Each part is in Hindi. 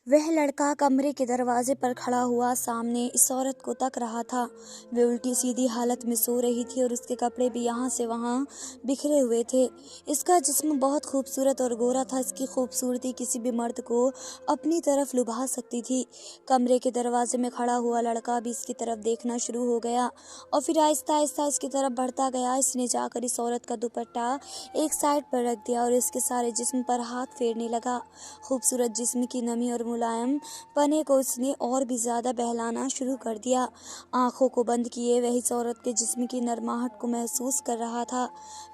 वह लड़का कमरे के दरवाजे पर खड़ा हुआ सामने इस औरत को तक रहा था। वे उल्टी सीधी हालत में सो रही थी और उसके कपड़े भी यहाँ से वहाँ बिखरे हुए थे। इसका जिस्म बहुत खूबसूरत और गोरा था। इसकी खूबसूरती किसी भी मर्द को अपनी तरफ लुभा सकती थी। कमरे के दरवाजे में खड़ा हुआ लड़का भी इसकी तरफ देखना शुरू हो गया और फिर आहिस्ता आहिस्ता इसकी तरफ बढ़ता गया। इसने जाकर इस औरत का दुपट्टा एक साइड पर रख दिया और इसके सारे जिस्म पर हाथ फेरने लगा। खूबसूरत जिस्म की नमी और मुलायम पने को उसने और भी ज्यादा बहलाना शुरू कर दिया। आंखों को बंद किए वह इस औरत के जिस्म की नरमाहट को महसूस कर रहा था।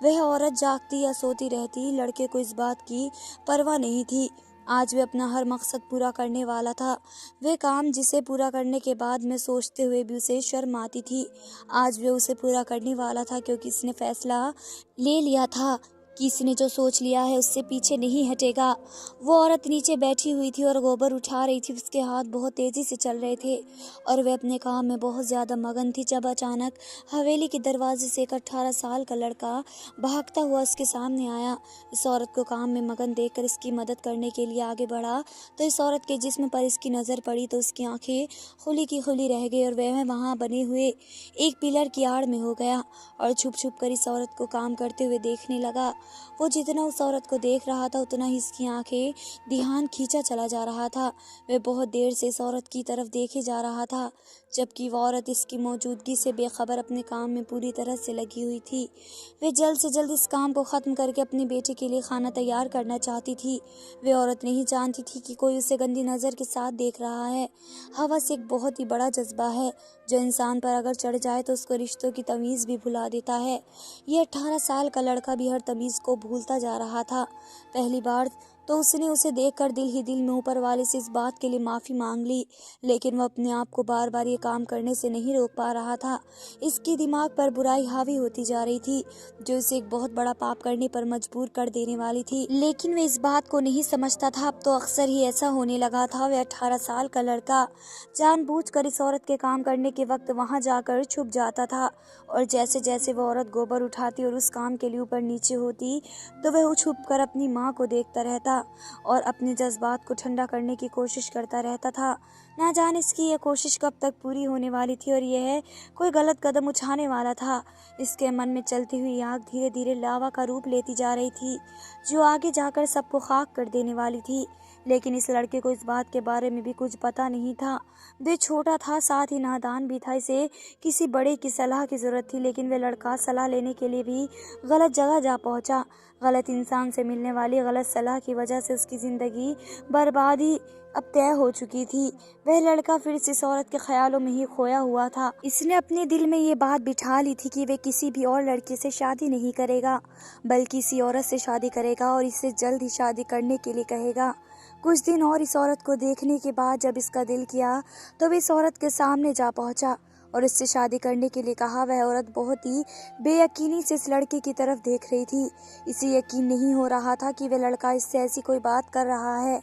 वह औरत जागती या सोती रहती, लड़के को इस बात की परवाह नहीं थी। आज वे अपना हर मकसद पूरा करने वाला था। वे काम जिसे पूरा करने के बाद में सोचते हुए भी उसे शर्म आती थी, आज वे उसे पूरा करने वाला था, क्योंकि इसने फैसला ले लिया था कि इसने जो सोच लिया है उससे पीछे नहीं हटेगा। वो औरत नीचे बैठी हुई थी और गोबर उठा रही थी। उसके हाथ बहुत तेजी से चल रहे थे और वह अपने काम में बहुत ज्यादा मगन थी जब अचानक हवेली के दरवाजे से एक 18 साल का लड़का भागता हुआ उसके सामने आया। इस औरत को काम में मगन देखकर इसकी मदद करने के लिए आगे बढ़ा तो इस औरत के जिस्म पर इसकी नजर पड़ी तो उसकी आंखें खुली की खुली रह गई और वह वहां बने हुए एक पिलर की आड़ में हो गया और छुप छुप कर इस औरत को काम करते हुए देखने लगा। वो जितना उस औरत को देख रहा था उतना ही इसकी आंखें ध्यान खींचा चला जा रहा था। वह बहुत देर से इस औरत की तरफ देखे जा रहा था, जबकि वो औरत इसकी मौजूदगी से बेखबर अपने काम में पूरी तरह से लगी हुई थी। वे जल्द से जल्द इस काम को ख़त्म करके अपने बेटे के लिए खाना तैयार करना चाहती थी। वे औरत नहीं जानती थी कि कोई उसे गंदी नज़र के साथ देख रहा है। हवस एक बहुत ही बड़ा जज्बा है जो इंसान पर अगर चढ़ जाए तो उसको रिश्तों की तमीज़ भी भुला देता है। ये 18 साल का लड़का भी हर तमीज़ को भूलता जा रहा था। पहली बार तो उसने उसे देखकर दिल ही दिल में ऊपर वाले से इस बात के लिए माफ़ी मांग ली, लेकिन वह अपने आप को बार बार ये काम करने से नहीं रोक पा रहा था। इसके दिमाग पर बुराई हावी होती जा रही थी जो इसे एक बहुत बड़ा पाप करने पर मजबूर कर देने वाली थी, लेकिन वह इस बात को नहीं समझता था। अब तो अक्सर ही ऐसा होने लगा था। वह 18 साल का लड़का जानबूझकर इस औरत के काम करने के वक्त वहां जाकर छुप जाता था और जैसे जैसे वह औरत गोबर उठाती और उस काम के लिए ऊपर नीचे होती तो वह छुप कर अपनी माँ को देखता रहता और अपने जज्बात को ठंडा करने की कोशिश करता रहता था। ना जाने इसकी यह कोशिश कब तक पूरी होने वाली थी और यह कोई गलत कदम उठाने वाला था। इसके मन में चलती हुई आग धीरे धीरे लावा का रूप लेती जा रही थी जो आगे जाकर सबको खाक कर देने वाली थी। लेकिन इस लड़के को इस बात के बारे में भी कुछ पता नहीं था। वे छोटा था, साथ ही नादान भी था। इसे किसी बड़े की सलाह की जरूरत थी, लेकिन वह लड़का सलाह लेने के लिए भी गलत जगह जा पहुंचा। गलत इंसान से मिलने वाली गलत सलाह की वजह से उसकी जिंदगी बर्बादी अब तय हो चुकी थी। वह लड़का फिर से इस औरत के ख्यालों में ही खोया हुआ था। इसने अपने दिल में ये बात बिठा ली थी कि वह किसी भी और लड़के से शादी नहीं करेगा, बल्कि इसी औरत से शादी करेगा और इसे जल्द ही शादी करने के लिए कहेगा। कुछ दिन और इस औरत को देखने के बाद जब इसका दिल किया तो वह इस औरत के सामने जा पहुंचा और इससे शादी करने के लिए कहा। वह औरत बहुत ही बेयकीनी से इस लड़के की तरफ देख रही थी। इसे यकीन नहीं हो रहा था कि वह लड़का इससे ऐसी कोई बात कर रहा है।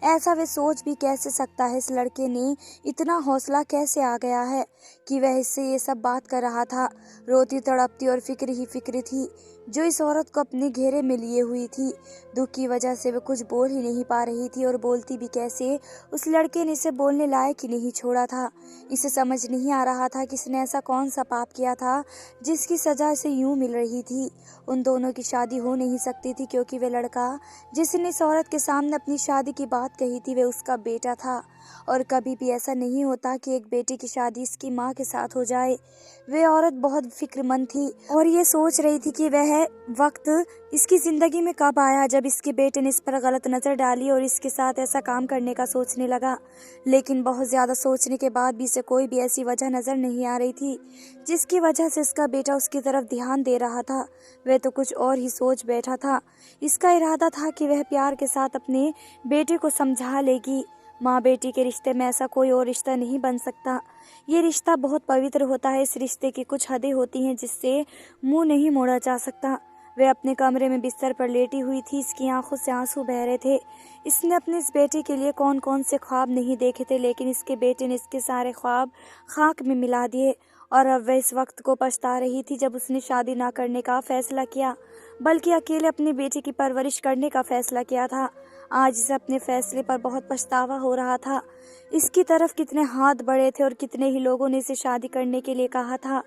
ऐसा वह सोच भी कैसे सकता है? इस लड़के ने इतना हौसला कैसे आ गया है कि वह इससे ये सब बात कर रहा था? रोती तड़पती और फिक्र ही फिक्र थी जो इस औरत को अपने घेरे में लिए हुई थी। दुख की वजह से वह कुछ बोल ही नहीं पा रही थी और बोलती भी कैसे? उस लड़के ने इसे बोलने लायक ही नहीं छोड़ा था। इसे समझ नहीं आ रहा था कि इसने ऐसा कौन सा पाप किया था जिसकी सजा इसे यूं मिल रही थी। उन दोनों की शादी हो नहीं सकती थी क्योंकि वह लड़का जिसने इस औरत के सामने अपनी शादी की बात कही थी वह उसका बेटा था और कभी भी ऐसा नहीं होता कि एक बेटे की शादी इसकी माँ के साथ हो जाए। वह औरत बहुत फिक्रमंद थी और ये सोच रही थी कि वह वक्त इसकी जिंदगी में कब आया जब इसके बेटे ने इस पर गलत नजर डाली और इसके साथ ऐसा काम करने का सोचने लगा। लेकिन बहुत ज्यादा सोचने के बाद भी इसे कोई भी ऐसी वजह नजर नहीं आ रही थी जिसकी वजह से इसका बेटा उसकी तरफ ध्यान दे रहा था। वह तो कुछ और ही सोच बैठा था। इसका इरादा था कि वह प्यार के साथ अपने बेटे को समझा लेगी। माँ बेटी के रिश्ते में ऐसा कोई और रिश्ता नहीं बन सकता। ये रिश्ता बहुत पवित्र होता है। इस रिश्ते की कुछ हदें होती हैं जिससे मुंह नहीं मोड़ा जा सकता। वह अपने कमरे में बिस्तर पर लेटी हुई थी। इसकी आंखों से आंसू बह रहे थे। इसने अपने इस बेटे के लिए कौन कौन से ख्वाब नहीं देखे थे, लेकिन इसके बेटे ने इसके सारे ख्वाब खाक में मिला दिए और अब वह इस वक्त को पछता रही थी जब उसने शादी ना करने का फैसला किया, बल्कि अकेले अपने बेटे की परवरिश करने का फैसला किया था। आज इसे अपने फैसले पर बहुत पछतावा हो रहा था। इसकी तरफ कितने हाथ बढ़े थे और कितने ही लोगों ने इसे शादी करने के लिए कहा था,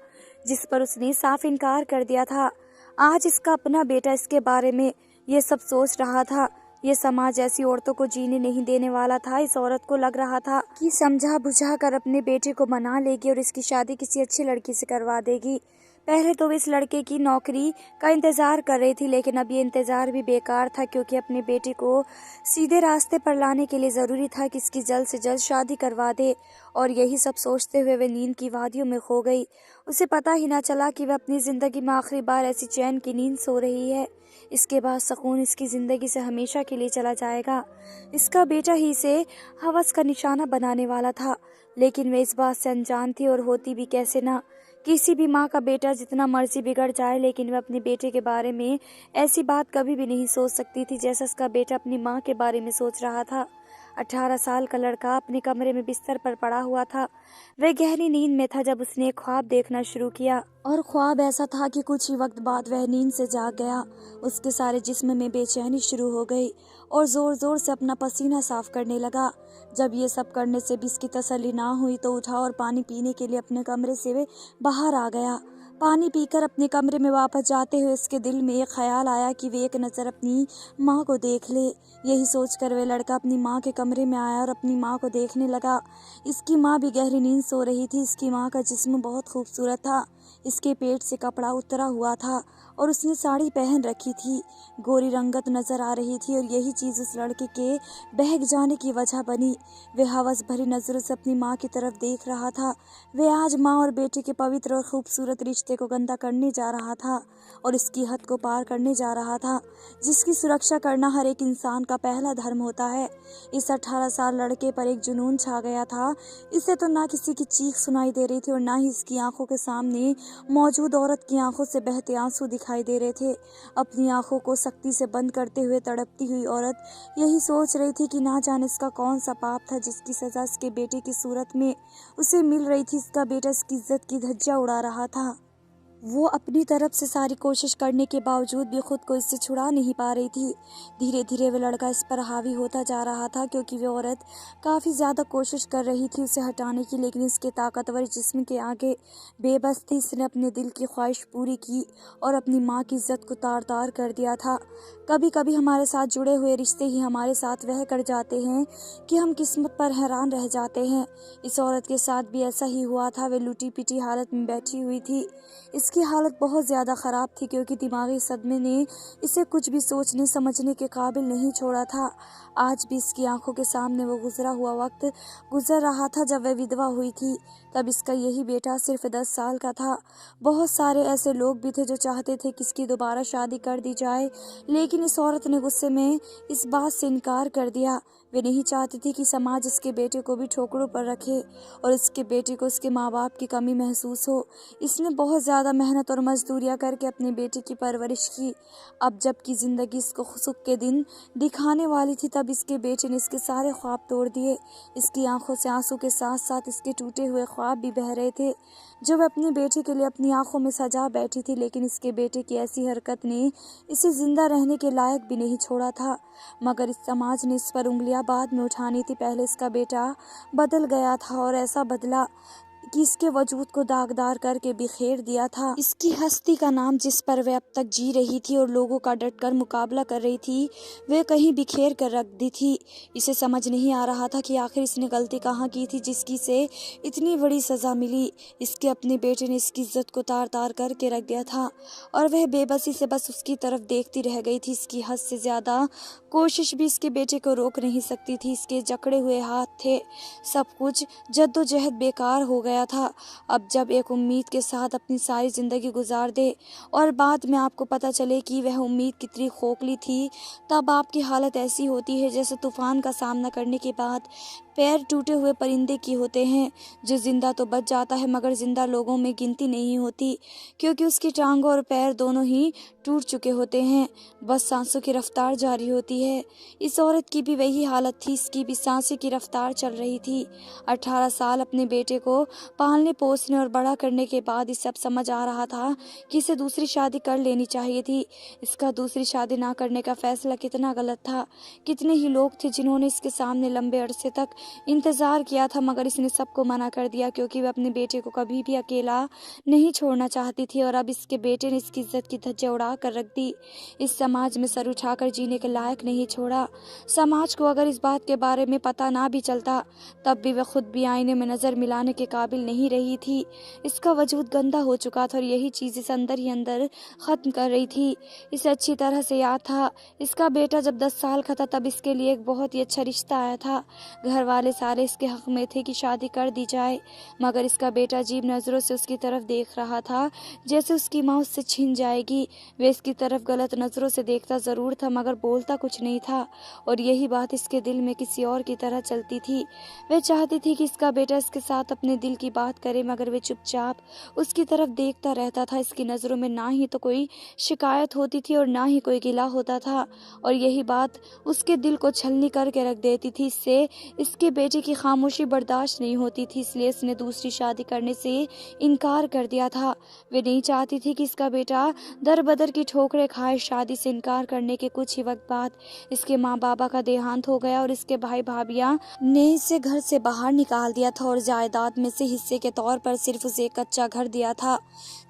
जिस पर उसने साफ इनकार कर दिया था। आज इसका अपना बेटा इसके बारे में ये सब सोच रहा था। ये समाज ऐसी औरतों को जीने नहीं देने वाला था। इस औरत को लग रहा था कि समझा बुझा कर अपने बेटे को मना लेगी और इसकी शादी किसी अच्छी लड़की से करवा देगी। पहले तो वे इस लड़के की नौकरी का इंतजार कर रही थी, लेकिन अब ये इंतजार भी बेकार था, क्योंकि अपने बेटे को सीधे रास्ते पर लाने के लिए ज़रूरी था कि इसकी जल्द से जल्द शादी करवा दे। और यही सब सोचते हुए वे नींद की वादियों में खो गई। उसे पता ही ना चला कि वह अपनी ज़िंदगी में आखिरी बार ऐसी चैन की नींद सो रही है। इसके बाद सुकून इसकी ज़िंदगी से हमेशा के लिए चला जाएगा। इसका बेटा ही इसे हवस का निशाना बनाने वाला था, लेकिन वे इस बात से अनजान थी, और होती भी कैसे ना। किसी भी माँ का बेटा जितना मर्जी बिगड़ जाए, लेकिन वह अपने बेटे के बारे में ऐसी बात कभी भी नहीं सोच सकती थी जैसा उसका बेटा अपनी माँ के बारे में सोच रहा था। 18 साल का लड़का अपने कमरे में बिस्तर पर पड़ा हुआ था। वह गहरी नींद में था जब उसने एक ख्वाब देखना शुरू किया, और ख्वाब ऐसा था कि कुछ ही वक्त बाद वह नींद से जाग गया। उसके सारे जिस्म में बेचैनी शुरू हो गई और जोर जोर से अपना पसीना साफ करने लगा। जब ये सब करने से भी इसकी तसल्ली ना हुई तो उठा और पानी पीने के लिए अपने कमरे से वे बाहर आ गया। पानी पीकर अपने कमरे में वापस जाते हुए इसके दिल में एक ख्याल आया कि वे एक नज़र अपनी माँ को देख ले। यही सोचकर वे लड़का अपनी माँ के कमरे में आया और अपनी माँ को देखने लगा। इसकी माँ भी गहरी नींद सो रही थी। इसकी माँ का जिस्म बहुत खूबसूरत था। इसके पेट से कपड़ा उतरा हुआ था और उसने साड़ी पहन रखी थी। गोरी रंगत नजर आ रही थी और यही चीज़ उस लड़के के बहक जाने की वजह बनी। वह हवस भरी नज़रों से अपनी माँ की तरफ देख रहा था। वह आज माँ और बेटे के पवित्र और खूबसूरत रिश्ते को गंदा करने जा रहा था और इसकी हद को पार करने जा रहा था, जिसकी सुरक्षा करना हर एक इंसान का पहला धर्म होता है। इस 18 साल लड़के पर एक जुनून छा गया था। इसे तो ना किसी की चीख सुनाई दे रही थी और ना ही इसकी आंखों के सामने मौजूद औरत की आंखों से बहते आंसू दिखाई दे रहे थे। अपनी आंखों को सख्ती से बंद करते हुए तड़पती हुई औरत यही सोच रही थी कि ना जाने इसका कौन सा पाप था जिसकी सजा इसके बेटे की सूरत में उसे मिल रही थी। इसका बेटा इसकी इज्जत की धज्जियां उड़ा रहा था। वो अपनी तरफ से सारी कोशिश करने के बावजूद भी खुद को इससे छुड़ा नहीं पा रही थी। धीरे धीरे वह लड़का इस पर हावी होता जा रहा था, क्योंकि वह औरत काफ़ी ज़्यादा कोशिश कर रही थी उसे हटाने की, लेकिन इसके ताकतवर जिस्म के आगे बेबस थी। इसने अपने दिल की ख्वाहिश पूरी की और अपनी माँ की इज्जत को तार तार कर दिया था। कभी कभी हमारे साथ जुड़े हुए रिश्ते ही हमारे साथ वह कर जाते हैं कि हम किस्मत पर हैरान रह जाते हैं। इस औरत के साथ भी ऐसा ही हुआ था। वह लुटी पिटी हालत में बैठी हुई थी। इसकी हालत बहुत ज़्यादा ख़राब थी, क्योंकि दिमागी सदमे ने इसे कुछ भी सोचने समझने के काबिल नहीं छोड़ा था। आज भी इसकी आंखों के सामने वो गुजरा हुआ वक्त गुजर रहा था जब वह विधवा हुई थी। तब इसका यही बेटा सिर्फ 10 साल का था। बहुत सारे ऐसे लोग भी थे जो चाहते थे कि इसकी दोबारा शादी कर दी जाए, लेकिन इस औरत ने गुस्से में इस बात से इनकार कर दिया। वे नहीं चाहती थी कि समाज इसके बेटे को भी ठोकरों पर रखे और इसके बेटे को उसके माँ बाप की कमी महसूस हो। इसने बहुत ज़्यादा मेहनत और मजदूरियाँ करके अपने बेटे की परवरिश की। अब जबकि ज़िंदगी इसको सुख के दिन दिखाने वाली थी, तब इसके बेटे ने इसके सारे ख्वाब तोड़ दिए। इसकी आंखों से आंसू के साथ साथ इसके टूटे हुए ख्वाब भी बह रहे थे जो वह अपने बेटे के लिए अपनी आंखों में सजा बैठी थी। लेकिन इसके बेटे की ऐसी हरकत ने इसे जिंदा रहने के लायक भी नहीं छोड़ा था। मगर इस समाज ने इस पर उंगलियां बाद में उठानी थी। पहले इसका बेटा बदल गया था और ऐसा बदला कि इसके वजूद को दागदार करके बिखेर दिया था। इसकी हस्ती का नाम जिस पर वह अब तक जी रही थी और लोगों का डटकर मुकाबला कर रही थी, वह कहीं बिखेर कर रख दी थी। इसे समझ नहीं आ रहा था कि आखिर इसने गलती कहाँ की थी जिसकी से इतनी बड़ी सज़ा मिली। इसके अपने बेटे ने इसकी इज्जत को तार तार करके रख दिया था और वह बेबसी से बस उसकी तरफ देखती रह गई थी। इसकी हद से ज़्यादा कोशिश भी इसके बेटे को रोक नहीं सकती थी। इसके जकड़े हुए हाथ थे। सब कुछ जद्दोजहद बेकार हो गया था। अब जब एक उम्मीद के साथ अपनी सारी ज़िंदगी गुजार दे और बाद में आपको पता चले कि वह उम्मीद कितनी खोखली थी, तब आपकी हालत ऐसी होती है जैसे तूफान का सामना करने के बाद पैर टूटे हुए परिंदे की होते हैं, जो जिंदा तो बच जाता है मगर जिंदा लोगों में गिनती नहीं होती, क्योंकि उसकी टांगों और पैर दोनों ही टूट चुके होते हैं। बस सांसों की रफ्तार जारी होती है। इस औरत की भी वही हालत थी, इसकी भी सांसों की रफ्तार चल रही थी। 18 साल अपने बेटे को पालने पोसने और बड़ा करने के बाद इस सब समझ आ रहा था कि इसे दूसरी शादी कर लेनी चाहिए थी। इसका दूसरी शादी ना करने का फैसला कितना गलत था। कितने ही लोग थे जिन्होंने इसके सामने लंबे अरसे तक इंतजार किया था, मगर इसने सबको मना कर दिया, क्योंकि वह अपने बेटे को कभी भी अकेला नहीं छोड़ना चाहती थी। और अब इसके बेटे ने इसकी इज्जत की धज्जियां उड़ा कर रख दी, इस समाज में सर उठाकर जीने के लायक नहीं छोड़ा। समाज को अगर इस बात के बारे में पता ना भी चलता, तब भी वह खुद भी आईने में नजर मिलाने के काबिल नहीं रही थी। इसका वजूद गंदा हो चुका था और यही चीज इस अंदर ही अंदर खत्म कर रही थी। इसे अच्छी तरह से याद था, इसका बेटा जब 10 साल का था तब इसके लिए एक बहुत ही अच्छा रिश्ता आया था। घर वाले सारे इसके हक में थे कि शादी कर दी जाए, मगर इसका बेटा अजीब नजरों से उसकी तरफ देख रहा था, जैसे उसकी माँ उससे छिन जाएगी। वे इसकी तरफ गलत नजरों से देखता जरूर था मगर बोलता कुछ नहीं था, और यही बात इसके दिल में किसी और की तरह चलती थी। वह चाहती थी कि इसका बेटा इसके साथ अपने दिल की बात करे, मगर वे चुपचाप उसकी तरफ देखता रहता था। इसकी नजरों में ना ही तो कोई शिकायत होती थी और ना ही कोई गिला होता था, और यही बात उसके दिल को छलनी करके रख देती थी। इससे इसके बेटे की खामोशी बर्दाश्त नहीं होती थी, इसलिए इसने दूसरी शादी करने से इनकार कर दिया था। वे नहीं चाहती थी कि इसका बेटा दर बदर की ठोकरें खाए। शादी से इनकार करने के कुछ ही वक्त बाद इसके माँ बाबा का देहांत हो गया और इसके भाई भाभियां ने इसे घर से बाहर निकाल दिया था और जायदाद में से हिस्से के तौर पर सिर्फ उसे एक कच्चा घर दिया था,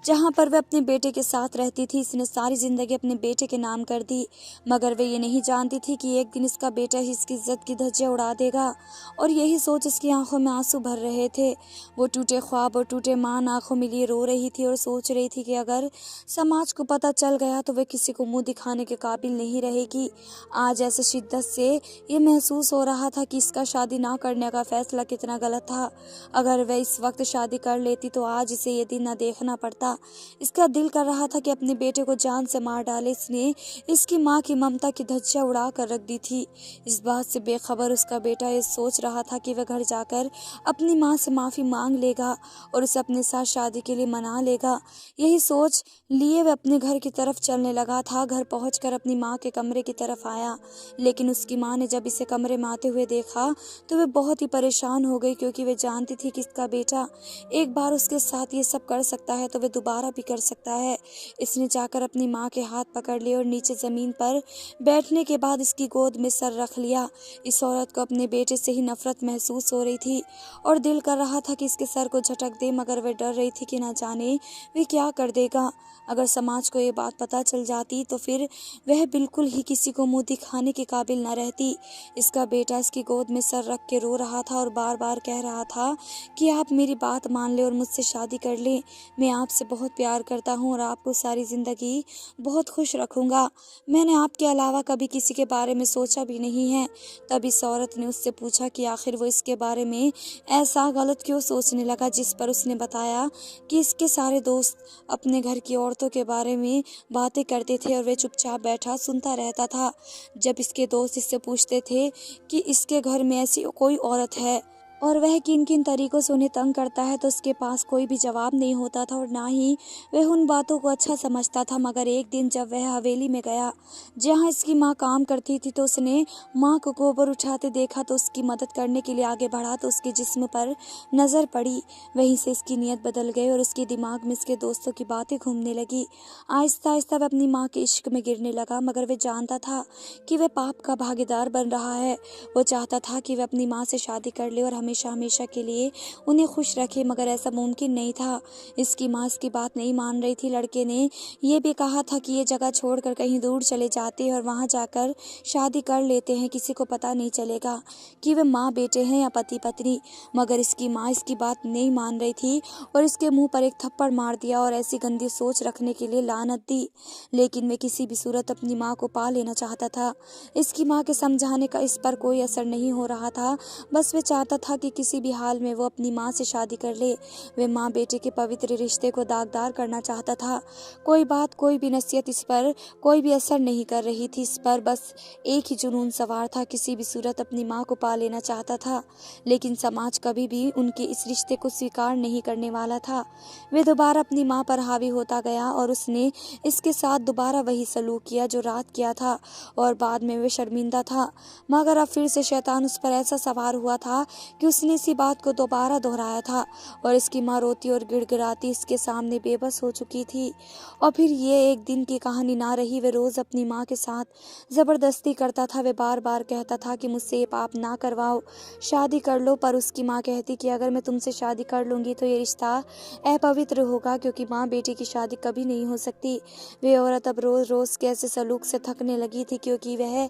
जहां पर वह अपने बेटे के साथ रहती थी। इसने सारी जिंदगी अपने बेटे के नाम कर दी, मगर वे ये नहीं जानती थी कि एक दिन इसका बेटा ही इसकी इज्जत की धज्जियां उड़ा देगा। और यही सोच इसकी आंखों में आंसू भर रहे थे। वो टूटे ख्वाब और टूटे मान आंखों में लिए रो रही थी और सोच रही थी कि अगर समाज को पता चल गया तो वे किसी को मुंह दिखाने के काबिल नहीं रहेगी। आज ऐसे शिद्दत से ये महसूस हो रहा था कि इसका शादी ना करने का फैसला कितना गलत था। अगर वह इस वक्त शादी कर लेती तो आज इसे ये दिन न देखना पड़ता। इसका दिल कर रहा था कि अपने बेटे को जान से मार डाले। इसने इसकी माँ की ममता की धज्जियां उड़ा कर रख दी थी। इस बात से बेखबर उसका बेटा ये सोच रहा था कि वह घर जाकर अपनी माँ से माफ़ी मांग लेगा और उसे अपने साथ शादी के लिए मना लेगा। यही सोच लिए वह अपने घर की तरफ चलने लगा था। घर पहुंचकर अपनी माँ के कमरे की तरफ आया, लेकिन उसकी माँ ने जब इसे कमरे में आते हुए देखा तो वे बहुत ही परेशान हो गई, क्योंकि वे जानती थी कि इसका बेटा एक बार उसके साथ ये सब कर सकता है तो वे दोबारा भी कर सकता है। इसने जाकर अपनी माँ के हाथ पकड़ लिए और नीचे जमीन पर बैठने के बाद इसकी गोद में सर रख लिया। इस औरत को अपने बेटे से ही नफरत महसूस हो रही थी और दिल कर रहा था कि इसके सर को झटक दे, मगर वह डर रही थी कि ना जाने वे क्या कर देगा। अगर समाज को ये बात पता चल जाती तो फिर वह बिल्कुल ही किसी को मुंह दिखाने के काबिल न रहती। इसका बेटा इसकी गोद में सर रख के रो रहा था और बार बार कह रहा था कि आप मेरी बात मान ले और मुझसे शादी कर ले। मैं आपसे बहुत प्यार करता हूँ और आपको सारी ज़िंदगी बहुत खुश रखूँगा। मैंने आपके अलावा कभी किसी के बारे में सोचा भी नहीं है। तब इस औरत ने उससे पूछा कि आखिर वो इसके बारे में ऐसा गलत क्यों सोचने लगा, जिस पर उसने बताया कि इसके सारे दोस्त अपने घर की औरतों के बारे में बातें करते थे और वे चुपचाप बैठा सुनता रहता था। जब इसके दोस्त इससे पूछते थे कि इसके घर में ऐसी कोई औरत है और वह किन किन तरीकों से उन्हें तंग करता है, तो उसके पास कोई भी जवाब नहीं होता था और ना ही वह उन बातों को अच्छा समझता था। मगर एक दिन जब वह हवेली में गया जहां इसकी माँ काम करती थी, तो उसने माँ को गोबर उठाते देखा तो उसकी मदद करने के लिए आगे बढ़ा तो उसके जिस्म पर नज़र पड़ी। वहीं से इसकी नीयत बदल गई और उसके दिमाग में इसके दोस्तों की बातें घूमने लगी। आहिस्ता आहिस्ता वह अपनी माँ के इश्क में गिरने लगा, मगर वह जानता था कि वह पाप का भागीदार बन रहा है। वो चाहता था कि वह अपनी माँ से शादी कर ले और हमेशा हमेशा के लिए उन्हें खुश रखे, मगर ऐसा मुमकिन नहीं था। इसकी माँ इसकी बात नहीं मान रही थी। लड़के ने ये भी कहा था कि ये जगह छोड़कर कहीं दूर चले जाते हैं और वहाँ जाकर शादी कर लेते हैं, किसी को पता नहीं चलेगा कि वे माँ बेटे हैं या पति पत्नी। मगर इसकी माँ इसकी बात नहीं मान रही थी और इसके मुंह पर एक थप्पड़ मार दिया और ऐसी गंदी सोच रखने के लिए लानत दी। लेकिन वे किसी भी सूरत अपनी माँ को पा लेना चाहता था। इसकी माँ के समझाने का इस पर कोई असर नहीं हो रहा था। बस वे चाहता था कि किसी भी हाल में वो अपनी माँ से शादी कर ले। वे माँ बेटे के पवित्र रिश्ते को दागदार करना चाहता था। कोई बात, कोई भी नसीहत इस पर कोई भी असर नहीं कर रही थी। इस पर बस एक ही जुनून सवार था, किसी भी सूरत अपनी माँ को पा लेना चाहता था। लेकिन समाज कभी भी उनके इस रिश्ते को स्वीकार नहीं करने वाला था। वे दोबारा अपनी माँ पर हावी होता गया और उसने इसके साथ दोबारा वही सलूक किया जो रात किया था, और बाद में वे शर्मिंदा था। मगर अब फिर से शैतान उस पर ऐसा सवार हुआ था कि उसने इसी बात को दोबारा दोहराया था, और इसकी माँ रोती और गिड़गिड़ाती इसके सामने बेबस हो चुकी थी। और फिर ये एक दिन की कहानी ना रही। वे रोज़ अपनी माँ के साथ ज़बरदस्ती करता था। वे बार बार कहता था कि मुझसे ये पाप ना करवाओ, शादी कर लो। पर उसकी माँ कहती कि अगर मैं तुमसे शादी कर लूँगी तो ये रिश्ता अपवित्र होगा, क्योंकि माँ बेटी की शादी कभी नहीं हो सकती। वे औरत अब रोज़ रोज़ के ऐसे सलूक से थकने लगी थी, क्योंकि वह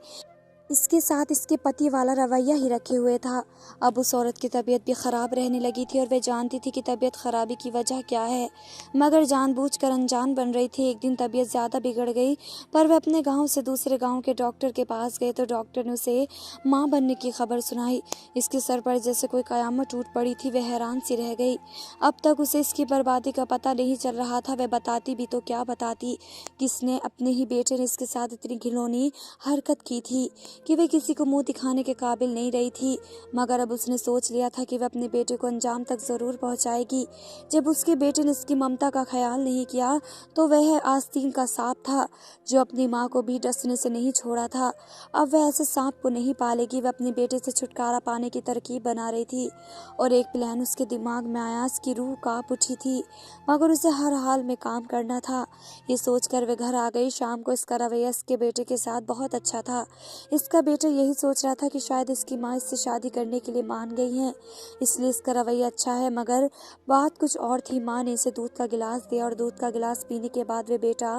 इसके साथ इसके पति वाला रवैया ही रखे हुए था। अब उस औरत की तबीयत भी ख़राब रहने लगी थी, और वह जानती थी कि तबीयत ख़राबी की वजह क्या है, मगर जानबूझकर अनजान बन रही थी। एक दिन तबीयत ज़्यादा बिगड़ गई, पर वह अपने गांव से दूसरे गांव के डॉक्टर के पास गए तो डॉक्टर ने उसे माँ बनने की खबर सुनाई। इसके सर पर जैसे कोई क़यामत टूट पड़ी थी। वह हैरान सी रह गई। अब तक उसे इसकी बर्बादी का पता नहीं चल रहा था। वह बताती भी तो क्या बताती, किसने अपने ही बेटे ने इसके साथ इतनी घिनौनी हरकत की थी कि वे किसी को मुंह दिखाने के काबिल नहीं रही थी। मगर अब उसने सोच लिया था कि वह अपने बेटे को अंजाम तक ज़रूर पहुंचाएगी। जब उसके बेटे ने इसकी ममता का ख्याल नहीं किया तो वह आस्तीन का सांप था, जो अपनी माँ को भी डसने से नहीं छोड़ा था। अब वह ऐसे सांप को नहीं पालेगी। वह अपने बेटे से छुटकारा पाने की तरकीब बना रही थी, और एक प्लान उसके दिमाग में आया। इसकी रूह कांप उठी थी, मगर उसे हर हाल में काम करना था। ये सोचकर वे घर आ गई। शाम को इसका रवैया इसके बेटे के साथ बहुत अच्छा था। इसका बेटा यही सोच रहा था कि शायद इसकी माँ इससे शादी करने के लिए मान गई हैं, इसलिए इसका रवैया अच्छा है। मगर बात कुछ और थी। माँ ने इसे दूध का गिलास दिया, और दूध का गिलास पीने के बाद वे बेटा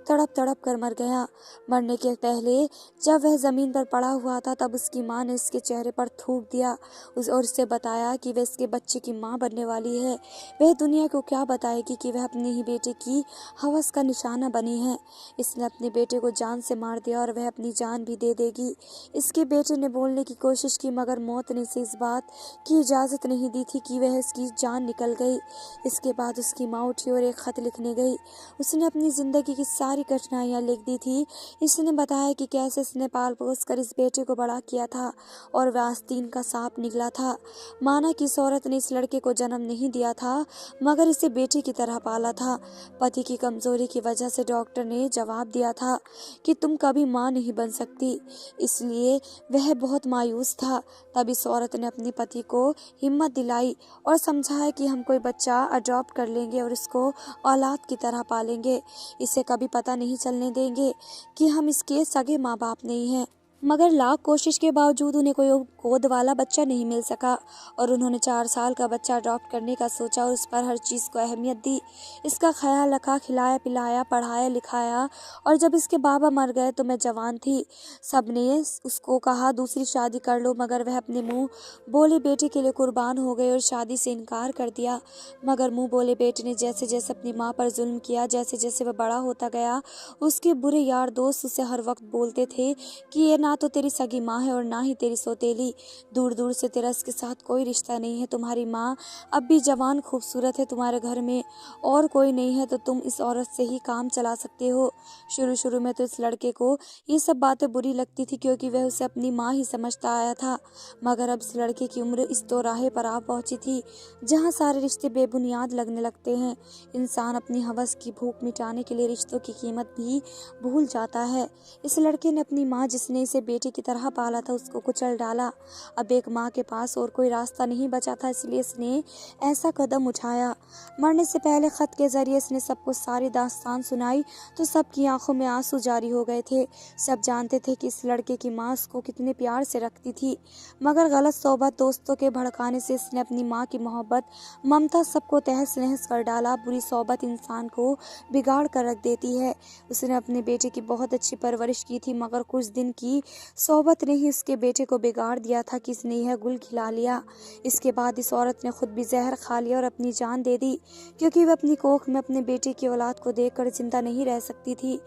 तड़प तड़प कर मर गया। मरने के पहले जब वह ज़मीन पर पड़ा हुआ था, तब उसकी माँ ने इसके चेहरे पर थूक दिया और उससे बताया कि वह इसके बच्चे की माँ बनने वाली है। वह दुनिया को क्या बताएगी कि वह अपने ही बेटे की हवस का निशाना बनी है। इसने अपने बेटे को जान से मार दिया, और वह अपनी जान भी दे देगी। इसके बेटे ने बोलने की कोशिश की, मगर मौत ने इसे इस बात की इजाज़त नहीं दी थी कि वह इसकी जान निकल गई। इसके बाद उसकी माँ उठी और एक ख़त लिखने गई। उसने अपनी ज़िंदगी की सारी कठिनाइयाँ लिख दी थी। इसने बताया कि कैसे इसने पाल पोस कर इस बेटे को बड़ा किया था, और वह आस्तीन का सांप निकला था। माना कि इस औरत ने इस लड़के को जन्म नहीं दिया था, मगर इसे बेटे की तरह पाला था। पति की कमज़ोरी की वजह से डॉक्टर ने जवाब दिया था कि तुम कभी माँ नहीं बन सकती, इसलिए वह बहुत मायूस था। तब इस औरत ने अपने पति को हिम्मत दिलाई और समझाया कि हम कोई बच्चा अडॉप्ट कर लेंगे और इसको औलाद की तरह पालेंगे। इसे कभी पता नहीं चलने देंगे कि हम इसके सगे माँ बाप नहीं हैं। मगर लाख कोशिश के बावजूद उन्हें कोई गोद वाला बच्चा नहीं मिल सका, और उन्होंने 4 साल का बच्चा अडॉप्ट करने का सोचा और उस पर हर चीज़ को अहमियत दी। इसका ख्याल रखा, खिलाया पिलाया, पढ़ाया लिखाया। और जब इसके बाबा मर गए तो मैं जवान थी। सबने उसको कहा दूसरी शादी कर लो, मगर वह अपने मुंह बोले बेटे के लिए कुर्बान हो गई और शादी से इनकार कर दिया। मगर मुंह बोले बेटे ने जैसे जैसे अपनी माँ पर जुल्म किया, जैसे जैसे वह बड़ा होता गया, उसके बुरे यार दोस्त उसे हर वक्त बोलते थे कि ये ना तो तेरी सगी माँ है और ना ही तेरी सौतेली, दूर दूर से तेरा इसके साथ कोई रिश्ता नहीं है। तुम्हारी माँ अब भी जवान खूबसूरत है, तुम्हारे घर में और कोई नहीं है, तो तुम इस औरत से ही काम चला सकते हो। शुरू शुरू में तो इस लड़के को ये सब बातें बुरी लगती थी, क्योंकि वह उसे अपनी माँ ही समझता आया था। मगर अब इस लड़के की उम्र इस दोराहे पर आ पहुंची थी जहाँ सारे रिश्ते बेबुनियाद लगने लगते हैं। इंसान अपनी हवस की भूख मिटाने के लिए रिश्तों की कीमत भी भूल जाता है। इस लड़के ने अपनी माँ, जिसने इसे बेटे की तरह पाला था, उसको कुचल डाला। अब एक माँ के पास और कोई रास्ता नहीं बचा था, इसलिए इसने ऐसा कदम उठाया। मरने से पहले खत के जरिए इसने सबको सारी दास्तान सुनाई, तो सबकी आंखों में आंसू जारी हो गए थे। सब जानते थे कि इस लड़के की माँ उसको कितने प्यार से रखती थी, मगर गलत सोबत दोस्तों के भड़काने से इसने अपनी माँ की मोहब्बत ममता सबको तहस नहस कर डाला। बुरी सोबत इंसान को बिगाड़ कर रख देती है। उसने अपने बेटे की बहुत अच्छी परवरिश की थी, मगर कुछ दिन की सोबत ने ही उसके बेटे को बिगाड़ दिया था कि इसने यह गुल खिला लिया। इसके बाद इस औरत ने खुद भी जहर खा लिया और अपनी जान दे दी, क्योंकि वह अपनी कोख में अपने बेटे की औलाद को देखकर जिंदा नहीं रह सकती थी।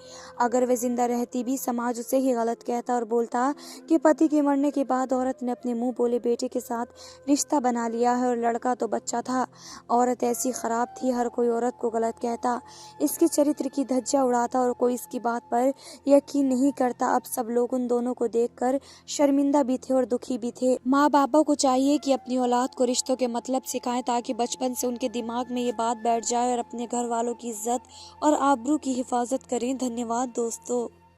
अगर वह जिंदा रहती भी समाज उसे ही गलत कहता और बोलता कि पति के मरने के बाद औरत ने अपने मुंह बोले बेटे के साथ रिश्ता बना लिया है और लड़का तो बच्चा था। औरत ऐसी खराब थी, हर कोई औरत को गलत कहता, इसके चरित्र की धज्जियां उड़ाता और कोई इसकी बात पर यकीन नहीं करता। अब सब लोग उन दोनों को देखकर शर्मिंदा भी थे और दुखी भी थे। माँ बापों को चाहिए कि अपनी औलाद को रिश्तों के मतलब सिखाएं, ताकि बचपन से उनके दिमाग में ये बात बैठ जाए और अपने घर वालों की इज्जत और आबरू की हिफाजत करें। धन्यवाद दोस्तों।